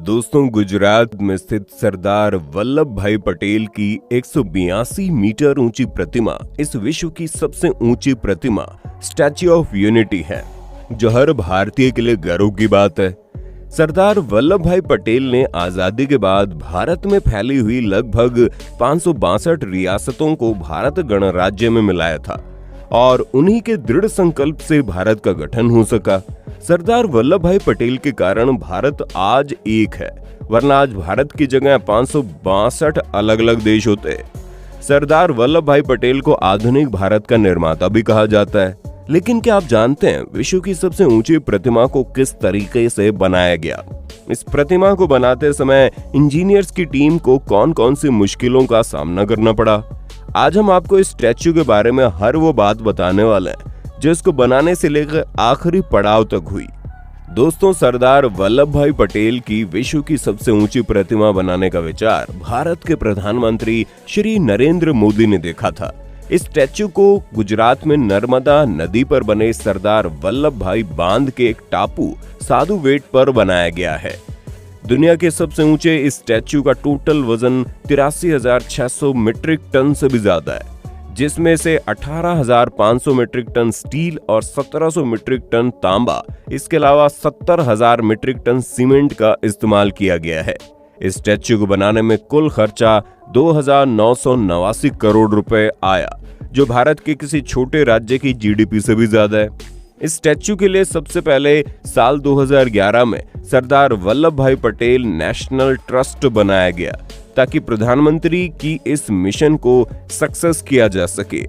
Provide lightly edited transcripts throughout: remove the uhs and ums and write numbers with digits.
दोस्तों, गुजरात में स्थित सरदार वल्लभ भाई पटेल की 182 मीटर ऊंची प्रतिमा इस विश्व की सबसे ऊंची प्रतिमा स्टैच्यू ऑफ यूनिटी है, जो हर भारतीय के लिए गर्व की बात है। सरदार वल्लभ भाई पटेल ने आजादी के बाद भारत में फैली हुई लगभग 562 रियासतों को भारत गणराज्य में मिलाया था और उन्हीं के दृढ़ संकल्प से भारत का गठन हो सका। सरदार वल्लभ भाई पटेल के कारण भारत आज एक है, वरना आज भारत की जगह 562 अलग अलग देश होते। सरदार वल्लभ भाई पटेल को आधुनिक भारत का निर्माता भी कहा जाता है। लेकिन क्या आप जानते हैं विश्व की सबसे ऊंची प्रतिमा को किस तरीके से बनाया गया? इस प्रतिमा को बनाते समय इंजीनियर्स की टीम को कौन कौन सी मुश्किलों का सामना करना पड़ा? आज हम आपको इस स्टैच्यू के बारे में हर वो बात बताने वाले हैं जो इसको बनाने से लेकर आखिरी पड़ाव तक हुई। दोस्तों, सरदार वल्लभ भाई पटेल की विश्व की सबसे ऊंची प्रतिमा बनाने का विचार भारत के प्रधानमंत्री श्री नरेंद्र मोदी ने देखा था। इस स्टैच्यू को गुजरात में नर्मदा नदी पर बने सरदार वल्लभ भाई बांध के एक टापू साधु बेट पर बनाया गया है। दुनिया के सबसे ऊंचे इस स्टैच्यू का टोटल वजन 83,600 मीट्रिक टन से भी ज्यादा है, जिसमें से 18,500 मीट्रिक टन स्टील और 1,700 मीट्रिक टन तांबा, इसके अलावा 70,000 मीट्रिक टन सीमेंट का इस्तेमाल किया गया है। इस स्टैच्यू को बनाने में कुल खर्चा 2,989 करोड़ रुपए आया, जो भारत के किसी छोटे राज्य की जीडीपी से भी ज्यादा है। इस स्टैच्यू के लिए सबसे पहले साल 2011 में सरदार वल्लभ भाई पटेल नेशनल ट्रस्ट बनाया गया, ताकि प्रधानमंत्री की इस मिशन को सक्सेस किया जा सके।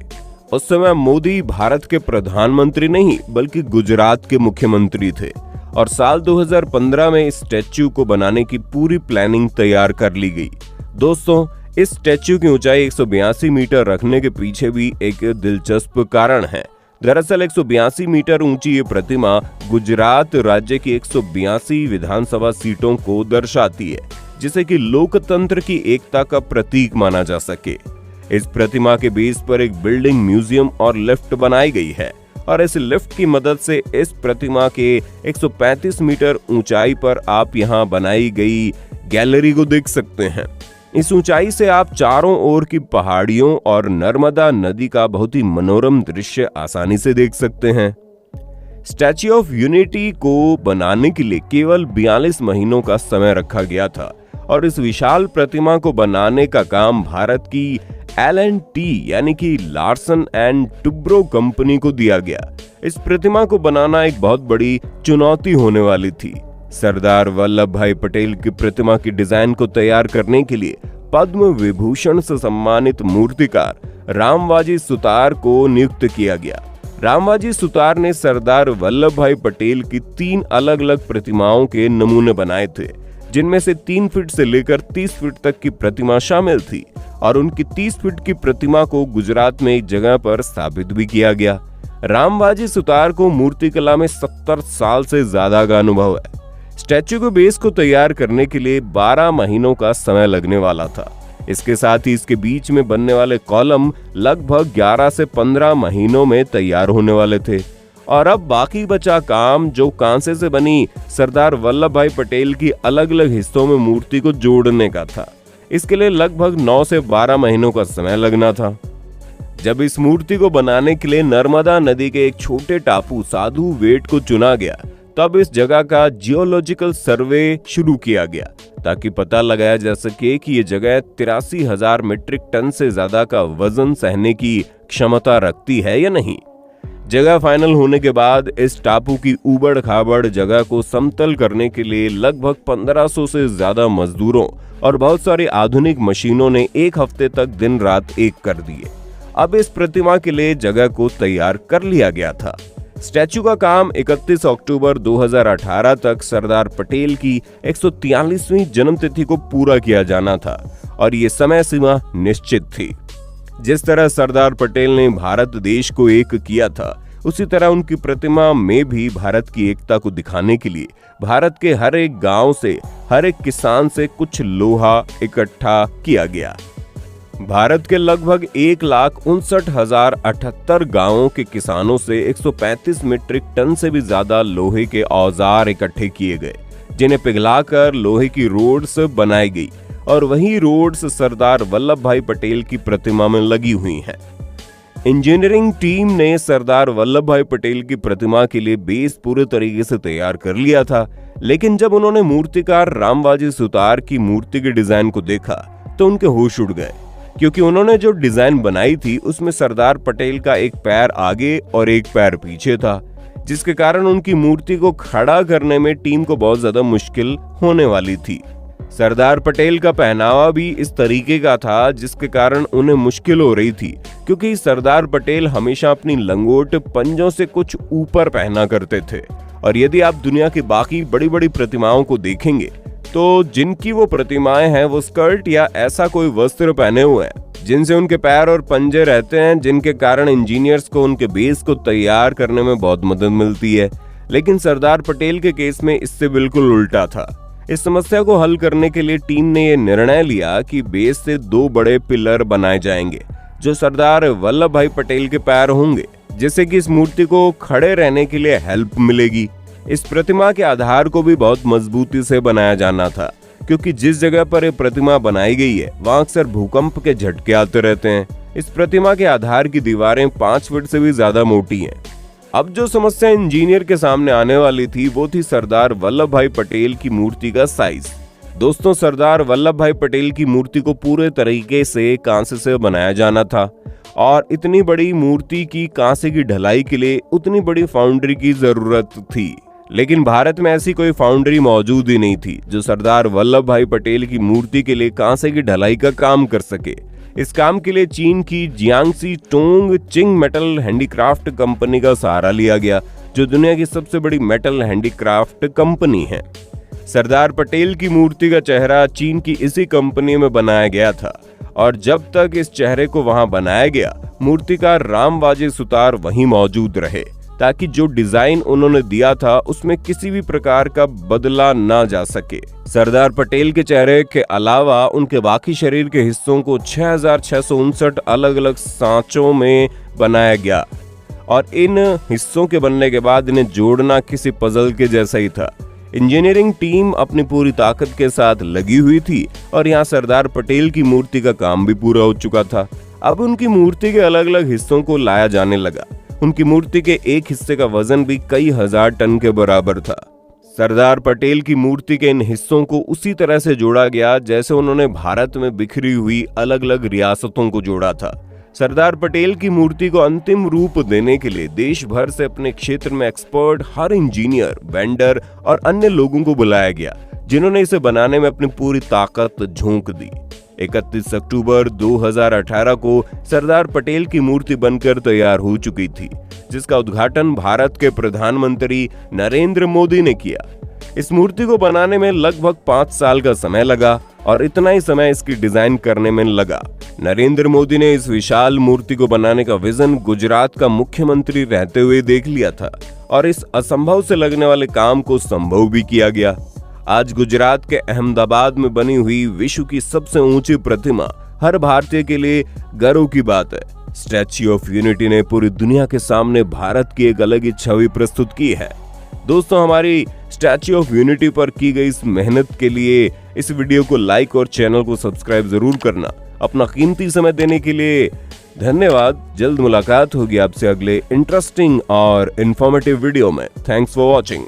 उस समय मोदी भारत के प्रधानमंत्री नहीं बल्कि गुजरात के मुख्यमंत्री थे और साल 2015 में इस स्टैच्यू को बनाने की पूरी प्लानिंग तैयार कर ली गई। दोस्तों, इस स्टैच्यू की ऊंचाई 182 मीटर रखने के पीछे भी एक दिलचस्प कारण है। दरअसल 182 मीटर ऊंची ये प्रतिमा गुजरात राज्य की 182 विधानसभा सीटों को दर्शाती है, जिसे कि लोकतंत्र की एकता का प्रतीक माना जा सके। इस प्रतिमा के बेस पर एक बिल्डिंग, म्यूजियम और लिफ्ट बनाई गई है और इस लिफ्ट की मदद से इस प्रतिमा के 135 मीटर ऊंचाई पर आप यहां बनाई गई गैलरी को देख सकते हैं। इस ऊंचाई से आप चारों ओर की पहाड़ियों और नर्मदा नदी का बहुत ही मनोरम दृश्य आसानी से देख सकते हैं। स्टैच्यू ऑफ यूनिटी को बनाने के लिए केवल 42 महीनों का समय रखा गया था और इस विशाल प्रतिमा को बनाने का काम भारत की L&T यानी कि लार्सन एंड टुब्रो कंपनी को दिया गया। इस प्रतिमा को बनाना एक बहुत बड़ी चुनौती होने वाली थी। सरदार वल्लभ भाई पटेल की प्रतिमा की डिजाइन को तैयार करने के लिए पद्म विभूषण से सम्मानित मूर्तिकार रामवाजी सुतार को नियुक्त किया गया। रामवाजी सुतार ने सरदार वल्लभ भाई पटेल की 3 अलग अलग प्रतिमाओं के नमूने बनाए थे, जिनमें से 3 फीट से लेकर 30 फीट तक की प्रतिमा शामिल थी और उनकी 30 फीट की प्रतिमा को गुजरात में एक जगह पर स्थापित भी किया गया। रामवाजी सुतार को मूर्तिकला में 70 साल से ज्यादा का अनुभव है। स्टैच्यू के बेस को तैयार करने के लिए 12 महीनों का समय लगने वाला था। इसके साथ ही इसके बीच में बनने वाले कॉलम लगभग 11 से 15 महीनों में तैयार होने वाले थे और अब बाकी बचा काम, जो कांसे से बनी सरदार वल्लभ भाई पटेल की अलग अलग हिस्सों में मूर्ति को जोड़ने का था। इसके लिए लगभग 9 से 12 महीनों का समय लगना था। जब इस मूर्ति को बनाने के लिए नर्मदा नदी के एक छोटे टापू साधु बेट को चुना गया, तब इस जगह का जियोलॉजिकल सर्वे शुरू किया गया ताकि पता लगाया जा सके कि ये जगह 83,000 मीट्रिक टन से ज्यादा का वजन सहने की क्षमता रखती है या नहीं। जगह फाइनल होने के बाद इस टापू की उबड़ खाबड़ जगह को समतल करने के लिए लगभग 1500 से ज्यादा मजदूरों और बहुत सारी आधुनिक मशीनों ने 1 हफ्ते तक दिन रात एक कर दिए। अब इस प्रतिमा के लिए जगह को तैयार कर लिया गया था। स्टैच्यू का काम 31 अक्टूबर 2018 तक सरदार पटेल की 143वीं जन्मतिथि को पूरा किया जाना था और ये समय सीमा निश्चित थी। जिस तरह सरदार पटेल ने भारत देश को एक किया था, उसी तरह उनकी प्रतिमा में भी भारत की एकता को दिखाने के लिए भारत के हर एक गांव से, हर एक किसान से कुछ लोहा इकट्ठा किया गया। भारत के लगभग 1,59,078 गांवों के किसानों से 135 मीट्रिक टन से भी ज्यादा लोहे के औजार इकट्ठे किए गए, जिन्हें पिघलाकर लोहे की रोड्स बनाई गई और वही रोड्स सरदार वल्लभ भाई पटेल की प्रतिमा में लगी हुई हैं। इंजीनियरिंग टीम ने सरदार वल्लभ भाई पटेल की प्रतिमा के लिए बेस पूरे तरीके से तैयार कर लिया था, लेकिन जब उन्होंने मूर्तिकार रामबाजी सुतार की मूर्ति के डिजाइन को देखा तो उनके होश उड़ गए, क्योंकि उन्होंने जो डिजाइन बनाई थी उसमें सरदार पटेल का एक पैर आगे और एक पैर पीछे था, जिसके कारण उनकी मूर्ति को खड़ा करने में टीम को बहुत ज्यादा मुश्किल होने वाली थी। सरदार पटेल का पहनावा भी इस तरीके का था जिसके कारण उन्हें मुश्किल हो रही थी, क्योंकि सरदार पटेल हमेशा अपनी लंगोट पंजों से कुछ ऊपर पहना करते थे। और यदि आप दुनिया की बाकी बड़ी बड़ी प्रतिमाओं को देखेंगे तो जिनकी वो प्रतिमाएं हैं वो स्कर्ट या ऐसा कोई वस्त्र पहने हुए हैं जिनसे उनके पैर और पंजे रहते हैं, जिनके कारण इंजीनियर्स को उनके बेस को तैयार करने में बहुत मदद मिलती है। लेकिन सरदार पटेल के केस में इससे बिल्कुल उल्टा था। इस समस्या को हल करने के लिए टीम ने यह निर्णय लिया कि बेस से 2 बड़े पिलर बनाए जाएंगे जो सरदार वल्लभ भाई पटेल के पैर होंगे, जिससे कि इस मूर्ति को खड़े रहने के लिए हेल्प मिलेगी। इस प्रतिमा के आधार को भी बहुत मजबूती से बनाया जाना था, क्योंकि जिस जगह पर यह प्रतिमा बनाई गई है वहां अक्सर भूकंप के झटके आते रहते हैं। इस प्रतिमा के आधार की दीवारें 5 फीट से भी ज्यादा मोटी हैं। अब जो समस्या इंजीनियर के सामने आने वाली थी वो थी सरदार वल्लभ भाई पटेल की मूर्ति का साइज। दोस्तों, सरदार वल्लभ भाई पटेल की मूर्ति को पूरे तरीके से कांसे से बनाया जाना था और इतनी बड़ी मूर्ति की कांसे की ढलाई के लिए उतनी बड़ी फाउंड्री की जरूरत थी। लेकिन भारत में ऐसी कोई फाउंड्री मौजूद ही नहीं थी जो सरदार वल्लभ भाई पटेल की मूर्ति के लिए कांसे की ढलाई का काम कर सके। इस काम के लिए चीन की जियांगसी टोंग चिंग मेटल हैंडीक्राफ्ट कंपनी का सहारा लिया गया, जो दुनिया की सबसे बड़ी मेटल हैंडीक्राफ्ट कंपनी है। सरदार पटेल की मूर्ति का चेहरा चीन की इसी कंपनी में बनाया गया था और जब तक इस चेहरे को वहां बनाया गया, मूर्तिकार रामबाजी सुतार वहीं मौजूद रहे, ताकि जो डिजाइन उन्होंने दिया था उसमें किसी भी प्रकार का बदला ना जा सके। सरदार पटेल के चेहरे के अलावा उनके बाकी शरीर के हिस्सों को 6659 अलग अलग सांचों में बनाया गया और इन हिस्सों के बनने के बाद इन्हें जोड़ना किसी पजल के जैसा ही था। इंजीनियरिंग टीम अपनी पूरी ताकत के साथ लगी हुई थी और यहाँ सरदार पटेल की मूर्ति का काम भी पूरा हो चुका था। अब उनकी मूर्ति के अलग अलग हिस्सों को लाया जाने लगा। उनकी मूर्ति के एक हिस्से का वजन भी कई हजार टन के बराबर था। सरदार पटेल की मूर्ति के इन हिस्सों को उसी तरह से जोड़ा गया जैसे उन्होंने भारत में बिखरी हुई अलग अलग रियासतों को जोड़ा था। सरदार पटेल की मूर्ति को अंतिम रूप देने के लिए देश भर से अपने क्षेत्र में एक्सपर्ट हर इंजीनियर, वेंडर और अन्य लोगों को बुलाया गया, जिन्होंने इसे बनाने में अपनी पूरी ताकत झोंक दी। 31 अक्टूबर 2018 को सरदार पटेल की मूर्ति बनकर तैयार हो चुकी थी, जिसका उद्घाटन भारत के प्रधानमंत्री नरेंद्र मोदी ने किया। इस मूर्ति को बनाने में लगभग 5 साल का समय लगा और इतना ही समय इसकी डिजाइन करने में लगा। नरेंद्र मोदी ने इस विशाल मूर्ति को बनाने का विजन गुजरात का मुख्यमंत्री रहते हुए देख लिया था और इस असंभव से लगने वाले काम को संभव भी किया गया। आज गुजरात के अहमदाबाद में बनी हुई विश्व की सबसे ऊंची प्रतिमा हर भारतीय के लिए गर्व की बात है। स्टैच्यू ऑफ यूनिटी ने पूरी दुनिया के सामने भारत की एक अलग ही छवि प्रस्तुत की है। दोस्तों, हमारी स्टैच्यू ऑफ यूनिटी पर की गई इस मेहनत के लिए इस वीडियो को लाइक और चैनल को सब्सक्राइब जरूर करना। अपना कीमती समय देने के लिए धन्यवाद। जल्द मुलाकात होगी आपसे अगले इंटरेस्टिंग और इंफॉर्मेटिव वीडियो में। Thanks for watching.